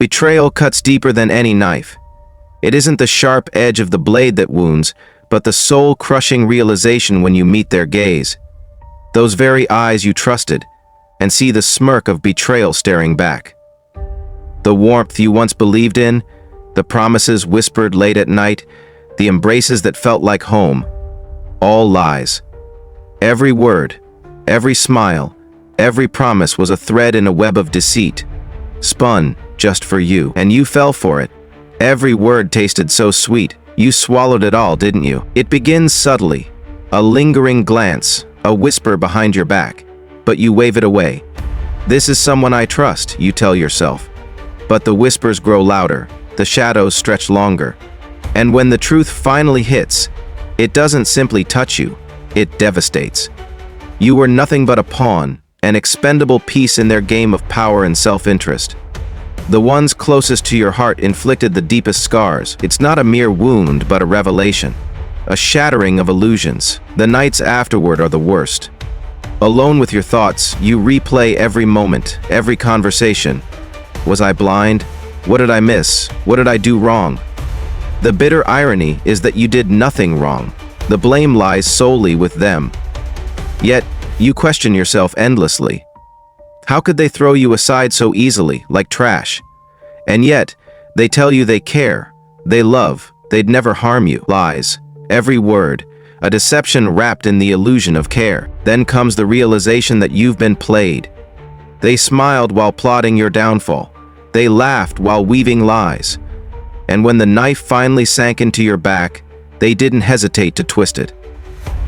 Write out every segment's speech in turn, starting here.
Betrayal cuts deeper than any knife. It isn't the sharp edge of the blade that wounds, but the soul-crushing realization when you meet their gaze. Those very eyes you trusted, and see the smirk of betrayal staring back. The warmth you once believed in, the promises whispered late at night, the embraces that felt like home, all lies. Every word, every smile, every promise was a thread in a web of deceit, spun just for you, and you fell for it. Every word tasted so sweet, you swallowed it all, didn't you? It begins subtly, a lingering glance, a whisper behind your back, but you wave it away. This is someone I trust, you tell yourself. But the whispers grow louder, the shadows stretch longer, and when the truth finally hits, it doesn't simply touch you, it devastates. You were nothing but a pawn, an expendable piece in their game of power and self-interest. The ones closest to your heart inflicted the deepest scars. It's not a mere wound, but a revelation. A shattering of illusions. The nights afterward are the worst. Alone with your thoughts, you replay every moment, every conversation. Was I blind? What did I miss? What did I do wrong? The bitter irony is that you did nothing wrong. The blame lies solely with them. Yet, you question yourself endlessly. How could they throw you aside so easily, like trash? And yet, they tell you they care, they love, they'd never harm you. Lies. Every word. A deception wrapped in the illusion of care. Then comes the realization that you've been played. They smiled while plotting your downfall. They laughed while weaving lies. And when the knife finally sank into your back, they didn't hesitate to twist it.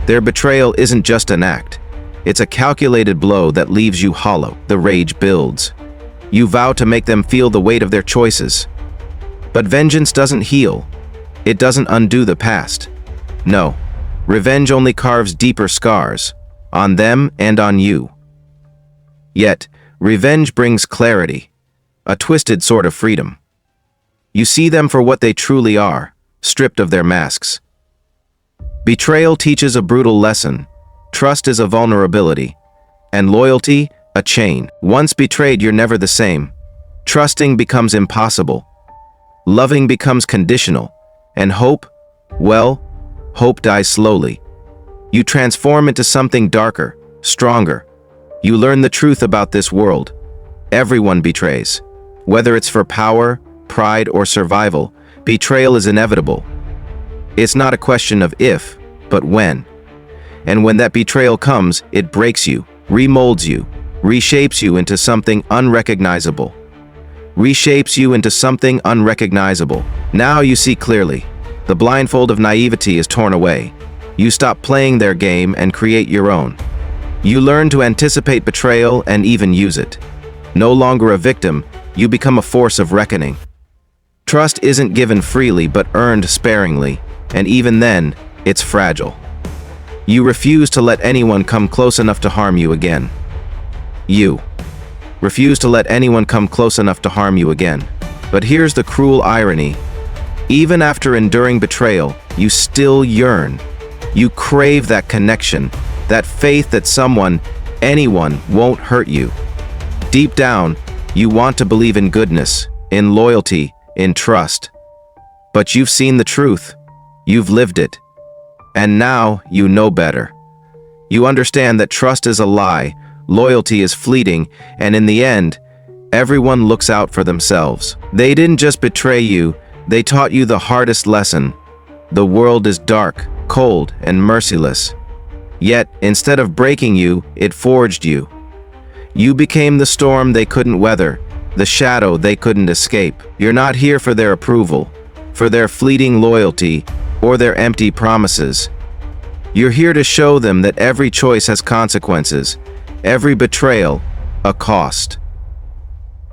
Their betrayal isn't just an act. It's a calculated blow that leaves you hollow. The rage builds. You vow to make them feel the weight of their choices. But vengeance doesn't heal. It doesn't undo the past. No, revenge only carves deeper scars, on them and on you. Yet, revenge brings clarity, a twisted sort of freedom. You see them for what they truly are, stripped of their masks. Betrayal teaches a brutal lesson. Trust is a vulnerability, and loyalty, a chain. Once betrayed, you're never the same. Trusting becomes impossible. Loving becomes conditional. And hope, well, hope dies slowly. You transform into something darker, stronger. You learn the truth about this world. Everyone betrays. Whether it's for power, pride, or survival, betrayal is inevitable. It's not a question of if, but when. And when that betrayal comes, it breaks you, remolds you, reshapes you into something unrecognizable. Reshapes you into something unrecognizable. Now you see clearly. The blindfold of naivety is torn away. You stop playing their game and create your own. You learn to anticipate betrayal and even use it. No longer a victim, you become a force of reckoning. Trust isn't given freely but earned sparingly, and even then, it's fragile. You refuse to let anyone come close enough to harm you again. You refuse to let anyone come close enough to harm you again. But here's the cruel irony. Even after enduring betrayal, you still yearn. You crave that connection, that faith that someone, anyone, won't hurt you. Deep down, you want to believe in goodness, in loyalty, in trust. But you've seen the truth. You've lived it. And now you know better. You understand that trust is a lie, loyalty is fleeting, and in the end, everyone looks out for themselves. They didn't just betray you, they taught you the hardest lesson. The world is dark, cold, and merciless. Yet, instead of breaking you, it forged you. You became the storm they couldn't weather, the shadow they couldn't escape. You're not here for their approval, for their fleeting loyalty, or their empty promises. You're here to show them that every choice has consequences, every betrayal, a cost.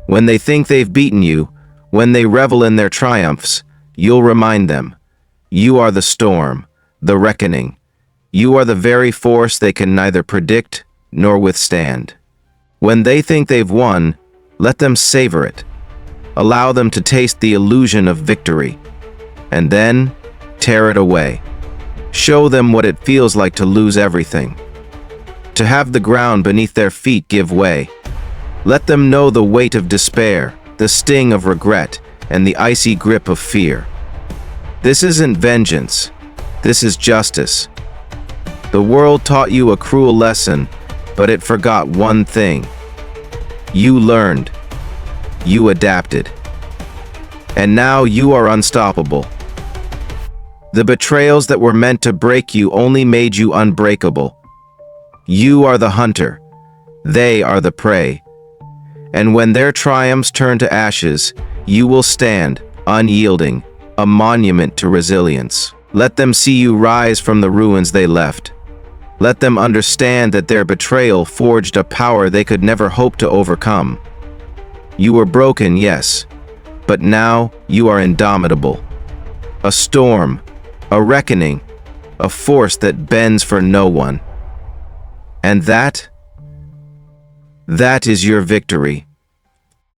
When they think they've beaten you, when they revel in their triumphs, you'll remind them, you are the storm, the reckoning. You are the very force they can neither predict nor withstand. When they think they've won, let them savor it. Allow them to taste the illusion of victory. And then, tear it away. Show them what it feels like to lose everything. To have the ground beneath their feet give way. Let them know the weight of despair, the sting of regret, and the icy grip of fear. This isn't vengeance. This is justice. The world taught you a cruel lesson, but it forgot one thing. You learned. You adapted. And now you are unstoppable. The betrayals that were meant to break you only made you unbreakable. You are the hunter. They are the prey. And when their triumphs turn to ashes, you will stand, unyielding, a monument to resilience. Let them see you rise from the ruins they left. Let them understand that their betrayal forged a power they could never hope to overcome. You were broken, yes, but now you are indomitable. A storm, a reckoning, a force that bends for no one. And that is your victory.